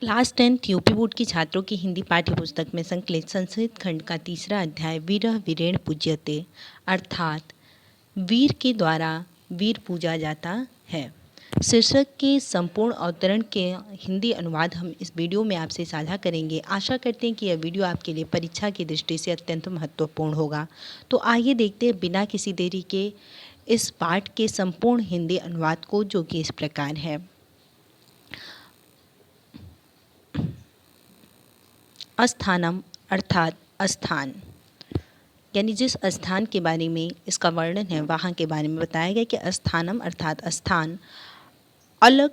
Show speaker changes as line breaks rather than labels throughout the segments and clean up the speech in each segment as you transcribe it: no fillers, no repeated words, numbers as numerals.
Class 10th UP board की छात्रों की हिंदी पाठ्य पुस्तक में संकलित संस्कृत खंड का तीसरा अध्याय वीरः वीरेण पूज्यते अर्थात वीर के द्वारा वीर पूजा जाता है शीर्षक के संपूर्ण अवतरण के हिंदी अनुवाद हम इस वीडियो में आपसे साझा करेंगे। आशा करते हैं कि यह वीडियो आपके लिए परीक्षा की दृष्टि से अत्यंत महत्वपूर्ण होगा। तो आइए देखते हैं बिना किसी देरी के इस पाठ के संपूर्ण हिंदी अनुवाद को, जो कि इस प्रकार है। अस्थानम अर्थात स्थान, यानी जिस स्थान के बारे में इसका वर्णन है वहाँ के बारे में बताया गया कि अस्थानम अर्थात स्थान। अलग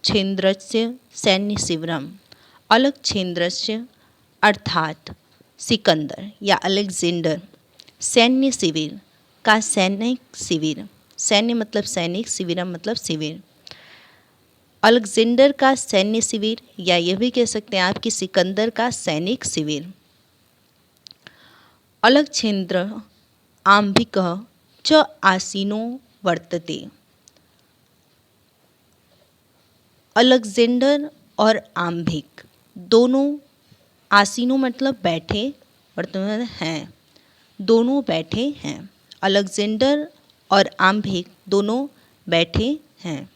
क्षेन्द्रस्य सैन्य शिविरम, अलग क्षेन्द्रस्य अर्थात सिकंदर या अलेक्जेंडर, सैन्य शिविर का सैनिक शिविर, सैन्य मतलब सैनिक, शिविरम मतलब शिविर, अलेक्जेंडर का सैन्य शिविर, या यह भी कह सकते हैं आप कि सिकंदर का सैनिक शिविर। अलक्षेन्द्र आंभिक च आसीनो वर्तते, अलेक्जेंडर और आंभिक दोनों, आसीनो मतलब बैठे, वर्तमान हैं, दोनों बैठे हैं। अलेक्जेंडर और आंभिक दोनों बैठे हैं।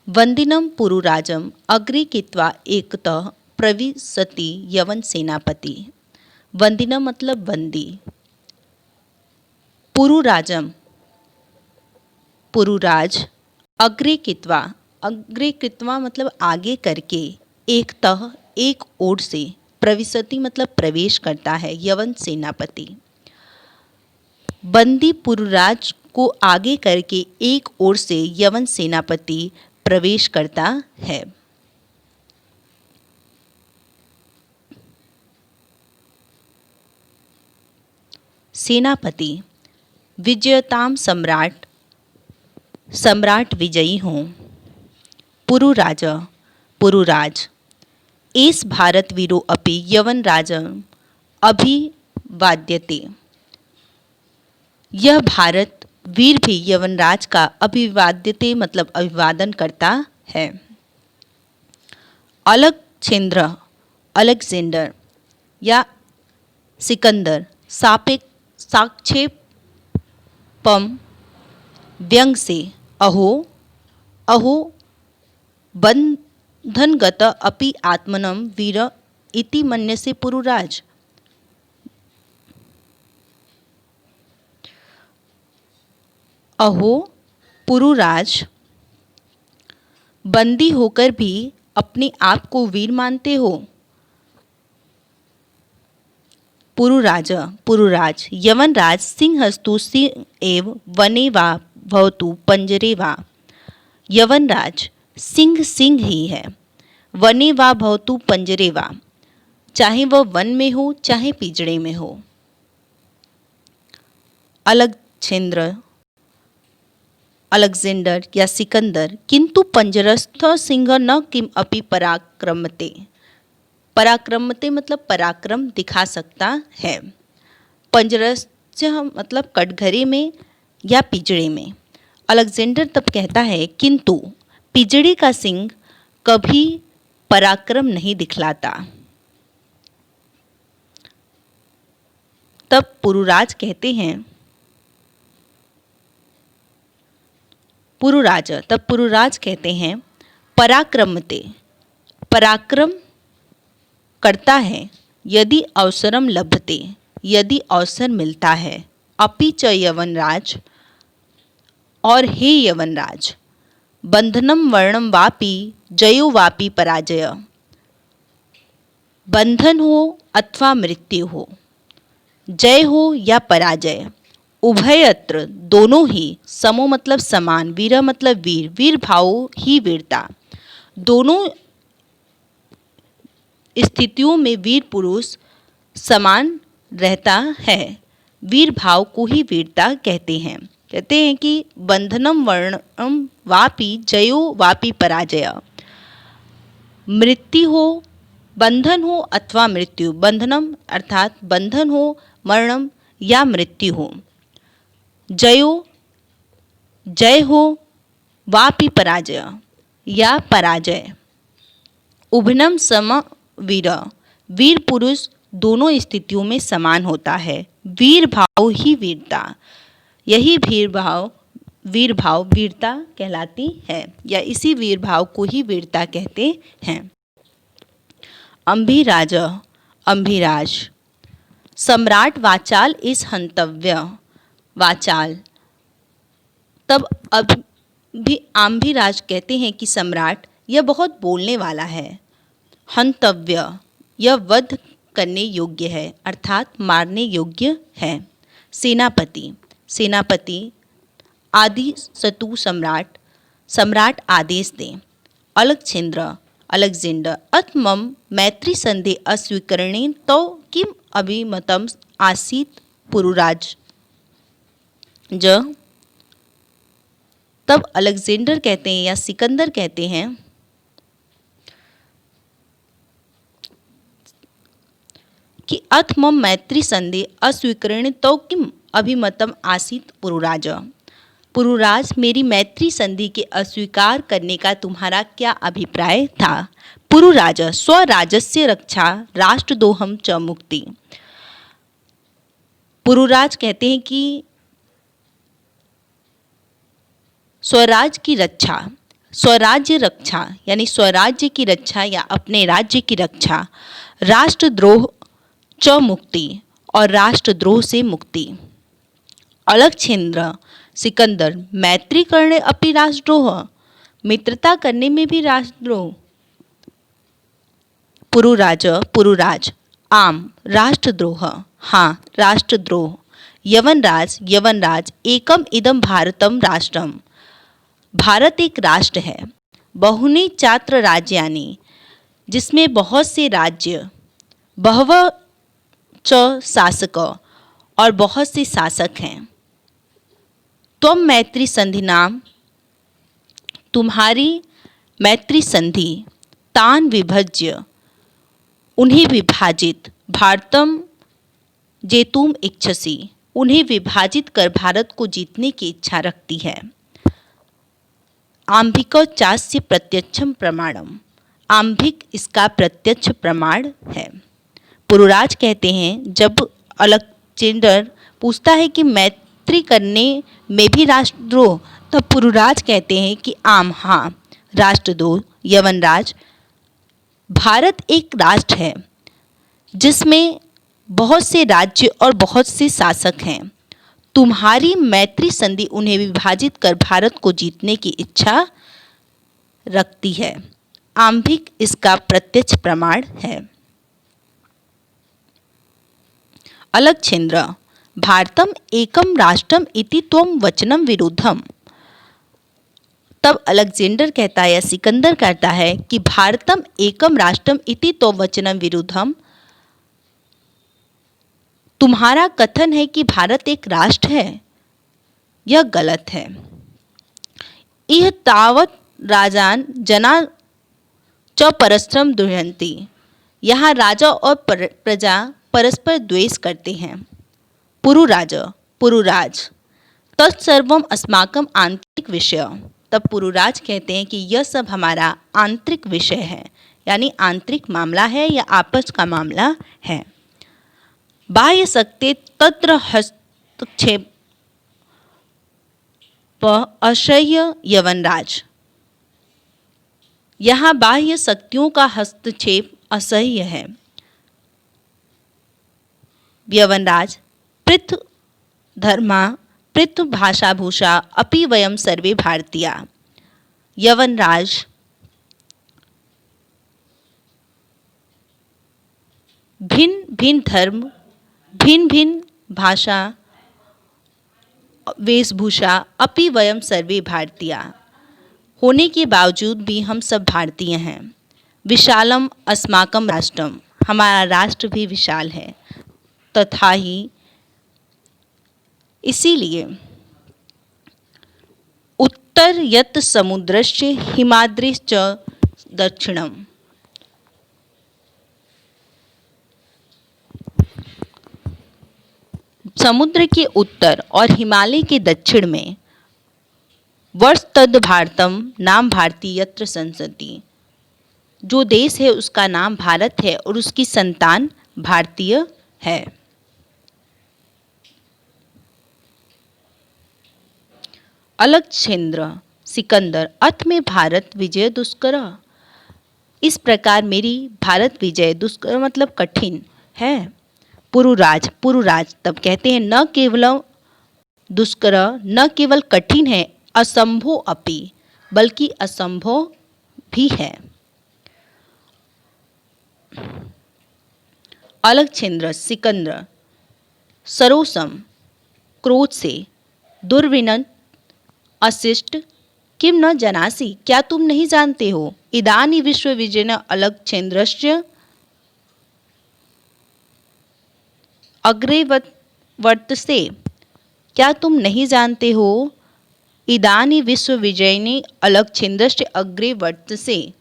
वंदिनम पुरुराजम अग्रे कृत्वा एकतः प्रविशति यवन सेनापति, वंदिनम मतलब वंदी, पुरुराजम पुरुराज, अग्रे कृत्वा, अग्रे कृत्वा मतलब आगे करके, एकतः एक ओर से, प्रविशति मतलब प्रवेश करता है, यवन सेनापति, बंदी पुरुराज को आगे करके एक ओर से यवन सेनापति प्रवेश करता है। सेनापति विजयताम सम्राट, सम्राट विजयी हों। पुरुराज पुरुराज एस भारत वीरो अपि यवन राजम अभिवाद्यते, यह भारत वीर भी यवनराज का अभिवाद्यते मतलब अभिवादन करता है। अलक्षेन्द्र अलेक्जेंडर या सिकंदर साक्षेपम व्यंग से, अहो अहो बंधनगत अपि आत्मनं वीर इति मन्यसे पुरुराज, अहो पुरुराज बंदी होकर भी अपने आप को वीर मानते हो। पुरुराज पुरुराज यवनराज सिंहस्तु सिंह एव वने वा भवतु पंजरे वा, यवनराज सिंह सिंह ही है, वने वा भवतु पंजरे वा, चाहे वह वन में हो चाहे पिंजड़े में हो। अलक्षेन्द्र अलेक्जेंडर या सिकंदर किंतु पंजरस्थ सिंह न किम अपि पराक्रमते, पराक्रमते मतलब पराक्रम दिखा सकता है। पंजरस्थ मतलब कटघरे में या पिंजड़े में। अलेक्जेंडर तब कहता है किंतु पिंजड़े का सिंह कभी पराक्रम नहीं दिखलाता। तब पुरुराज कहते हैं, पुरुराज तब पुरुराज कहते हैं पराक्रमते, पराक्रम करता है, यदि अवसरम लभते, यदि अवसर मिलता है, अपि च यवनराज और हे यवनराज, बंधनम वर्णम वापि जयो वापि पराजय, बंधन हो अथवा मृत्यु हो, जय हो या पराजय, उभयत्र दोनों ही, समो मतलब समान, वीर मतलब वीर, वीर भाव ही वीरता, दोनों स्थितियों में वीर पुरुष समान रहता है, वीर भाव को ही वीरता कहते हैं। कहते हैं कि बंधनम वर्णम वापि जयो वापि पराजय, मृत्यु हो, बंधन हो अथवा मृत्यु, बंधनम अर्थात बंधन हो, मरणम या मृत्यु हो, जयो जय हो, वापि पराजय या पराजय, उभनम सम वीर, वीर पुरुष दोनों स्थितियों में समान होता है। वीर भाव ही वीरता, यही वीर भाव वीरता कहलाती है, या इसी वीर भाव को ही वीरता कहते हैं। अम्भिराज, अम्भिराज, सम्राट वाचाल इस हंतव्य, वाचाल, तब अम्भिराज कहते हैं कि सम्राट यह बहुत बोलने वाला है। हंतव्य, यह वध करने योग्य है, अर्थात मारने योग्य है। सेनापति, सेनापति, आदि शत्रु सम्राट, सम्राट आदेश दें। अलक्षेंद्र, अलेक्जेंडर, अथमम मैत्री संधि अस्वीकरणेन तो किम अभिमतम आसीत पुरुराज। तब अलेक्जेंडर कहते हैं या सिकंदर कहते हैं कि अथ मम मैत्री संधि अस्वीकरण तो किम अभिमतम आसीत पुरुराज। पुरुराज, मेरी मैत्री संधि के अस्वीकार करने का तुम्हारा क्या अभिप्राय था। पुरुराज, स्वराजस्य रक्षा राष्ट्रद्रोहम च मुक्ति। पुरुराज कहते हैं कि स्वराज की रक्षा, स्वराज्य रक्षा यानी स्वराज्य की रक्षा या अपने राज्य की रक्षा, राष्ट्रद्रोह च मुक्ति और राष्ट्रद्रोह से मुक्ति। अलक्षेंद्र, सिकंदर, मैत्री करने अपनी राष्ट्रद्रोह, मित्रता करने में भी राष्ट्रद्रोह। पुरुराज, पुरुराज, आम, राष्ट्रद्रोह, हाँ राष्ट्रद्रोह। यवनराज, यवनराज, एकम इदम भारतम राष्ट्रम, भारत एक राष्ट्र है। बहुनी चात्र राज्यानि, जिसमें बहुत से राज्य, बहव च शासक, और बहुत से शासक हैं। त्वम मैत्री संधि नाम, तुम्हारी मैत्री संधि, तान विभज्य, उन्हें विभाजित, भारतम जेतुम इच्छसी, उन्हें विभाजित कर भारत को जीतने की इच्छा रखती है। आंभिक चास्य प्रत्यक्षम प्रमाणम, आंभिक इसका प्रत्यक्ष प्रमाण है। पुरुराज कहते हैं, जब अलेक्जेंडर पूछता है कि मैत्री करने में भी राष्ट्रद्रोह, तब पुरुराज कहते हैं कि आम, हाँ राष्ट्रद्रोह। यवनराज, भारत एक राष्ट्र है जिसमें बहुत से राज्य और बहुत से शासक हैं। तुम्हारी मैत्री संधि उन्हें विभाजित कर भारत को जीतने की इच्छा रखती है। आंभिक इसका प्रत्यक्ष प्रमाण है। अलक्षेंद्र, भारतम एकम राष्ट्रम इति त्वम वचनम विरुद्धम। तब अलेक्जेंडर कहता है या सिकंदर कहता है कि भारतम एकम राष्ट्रम इति तो वचनम विरुद्धम, तुम्हारा कथन है कि भारत एक राष्ट्र है, यह गलत है। इह तावत राजान जना च परस्परम दुह्यन्ति, यहाँ राजा और प्रजा परस्पर द्वेष करते हैं। पुरुराज, पुरुराज, तत्सर्वम अस्माकम आंतरिक विषय। तब पुरुराज कहते हैं कि यह सब हमारा आंतरिक विषय है, यानी आंतरिक मामला है या आपस का मामला है। बाह्य शक्ति तत्र हस्तक्षेप असह्य यवनराज, यहाँ बाह्य शक्तियों का हस्तक्षेप असह्य है। यवनराज, पृथ् धर्मा पृथ् भाषा भूषा अपि वयम सर्वे भारतीया। यवनराज, भिन्न भिन्न धर्म, भिन्न भिन्न भाषा, वेशभूषा, अपि वयम सर्वे भारतीया, होने के बावजूद भी हम सब भारतीय हैं। विशालम अस्माकम राष्ट्रम, हमारा राष्ट्र भी विशाल है। तथा ही इसीलिए उत्तर यत् समुद्रस्य हिमाद्रिश्च दक्षिणम, समुद्र के उत्तर और हिमालय के दक्षिण में वर्ष तद भारतम नाम भारती यत्र संसति, जो देश है उसका नाम भारत है और उसकी संतान भारतीय है। अलकचंद्र सिकंदर अथ में भारत विजय दुष्कर। इस प्रकार मेरी भारत विजय दुष्कर मतलब कठिन है। पुरुराज पुरुराज तब कहते हैं न केवल दुष्कर न केवल कठिन है असंभव अपि बल्कि असंभव भी है। अलकचंद्र सिकंदर सरोसम क्रोध से दुर्विनन अशिष्ट किम न जनासी क्या तुम नहीं जानते हो। इदानी विश्व विजयन अलकचंद्रस्य अग्रे वर्तसे क्या तुम नहीं जानते हो। इदानी विश्व विजयनी अलकचंद्रस्य अग्रे वर्तसे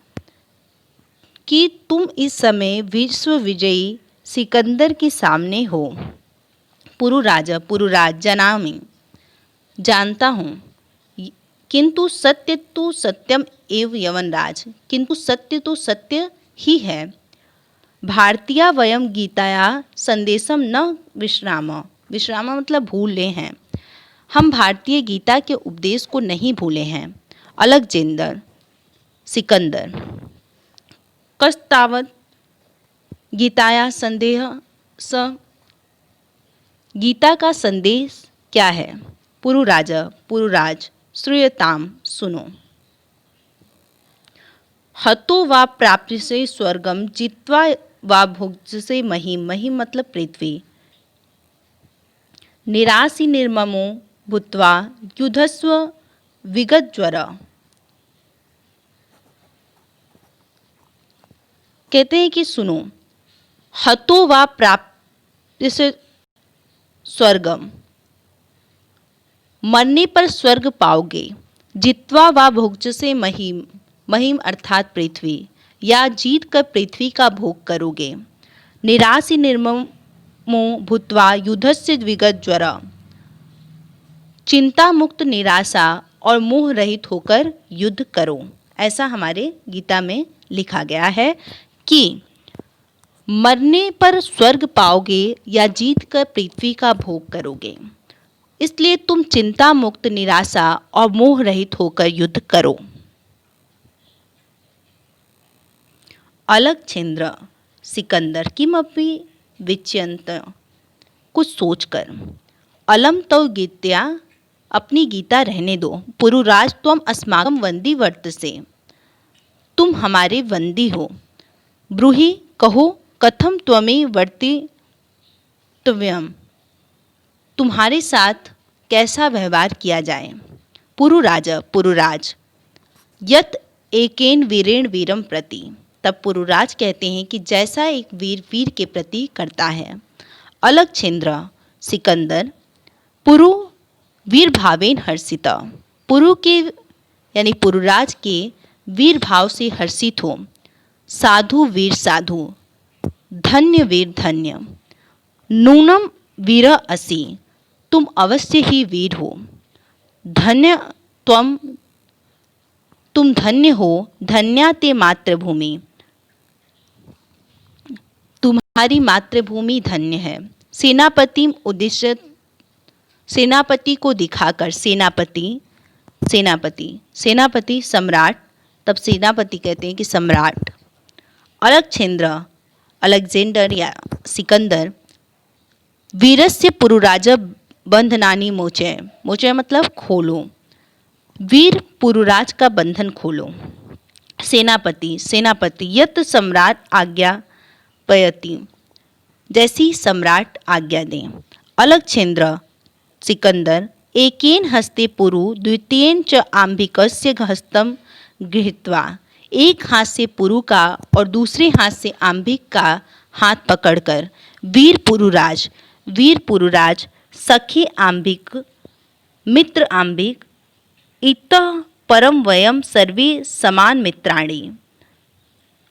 कि तुम इस समय विश्व विजयी सिकंदर के सामने हो। पुरुराज जनामि जानता हूँ किंतु सत्य तो सत्यम एव यवनराज किंतु सत्य तो सत्य ही है। भारतीया वयम गीताया संदेशम न विश्राम विश्राम मतलब भूले हैं। हम भारतीय गीता के उपदेश को नहीं भूले हैं। अलकचंद्र सिकंदर कस्तावत गीताया संदेह स गीता का संदेश क्या है। पुरुराज श्रूयताम सुनो। हतो वा प्राप्यसे स्वर्गम जित्वा वा भुज्यसे महिम महिम मतलब पृथ्वी। निराशी निर्ममो भूत्वा युद्धस्व विगतज्वर कहते हैं कि सुनो हतो वा प्राप्यसे स्वर्गम मरने पर स्वर्ग पाओगे। जित्वा वा भोज्यसे महिम महिम अर्थात पृथ्वी या जीत कर पृथ्वी का भोग करोगे। निराशी निर्ममो भूत्वा युद्धस्य विगतज्वर चिंता मुक्त निराशा और मोह रहित होकर युद्ध करो। ऐसा हमारे गीता में लिखा गया है कि मरने पर स्वर्ग पाओगे या जीत कर पृथ्वी का भोग करोगे, इसलिए तुम चिंता मुक्त निराशा और मोह रहित होकर युद्ध करो। अलकचंद्र सिकंदर किमपि विचिंत कुछ सोचकर अलम तो गीत्या अपनी गीता रहने दो। पुरुराज त्वम अस्माकं वंदी वर्तसे तुम हमारे वंदी हो। ब्रूहि कहो कथम त्वमे वर्तितव्यम तुम्हारे साथ कैसा व्यवहार किया जाए। पुरुराज यत एकेन वीरेण वीरम प्रति तब पुरुराज कहते हैं कि जैसा एक वीर के प्रति करता है। अलकचंद्र सिकंदर पुरु वीर भावेन हर्षित पुरु के यानी पुरुराज के वीर भाव से हर्षित हो। साधु वीर साधु धन्य वीर धन्य नूनम वीर असि तुम अवश्य ही वीर हो। धन्य तुम धन्य हो। धन्या ते मातृभूमि तुम्हारी मातृभूमि धन्य है। सेनापति उद्देश्य सेनापति को दिखाकर सेनापति सम्राट तब सेनापति कहते हैं कि सम्राट। अलेक्जेंडर या सिकंदर वीरस्य पुरुराज बंधनानि मोचय मतलब खोलो। वीर पुरुराज का बंधन खोलो। सेनापति यत सम्राट आज्ञा पयति जैसी सम्राट आज्ञा दें। अलकचंद्र सिकंदर एकेन हस्ते पुरु द्वितीयेन च आंबिकस्य हस्तं गृहीत्वा एक हाथ से पुरु का और दूसरे हाथ से आंबिक का हाथ पकड़कर वीर पुरुराज सखे आंबिक मित्र आंबिक इतः परम वयम सर्वे समान मित्राणि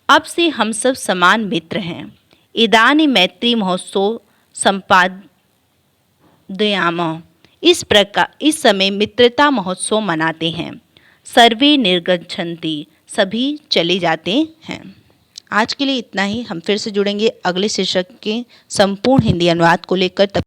अब से हम सब समान मित्र हैं। इदानी मैत्री महोत्सव संपादयामः इस प्रकार इस समय मित्रता महोत्सव मनाते हैं। सर्वे निर्गच्छन्ति सभी चले जाते हैं। आज के लिए इतना ही। हम फिर से जुड़ेंगे अगले शीर्षक के संपूर्ण हिंदी अनुवाद को लेकर। तब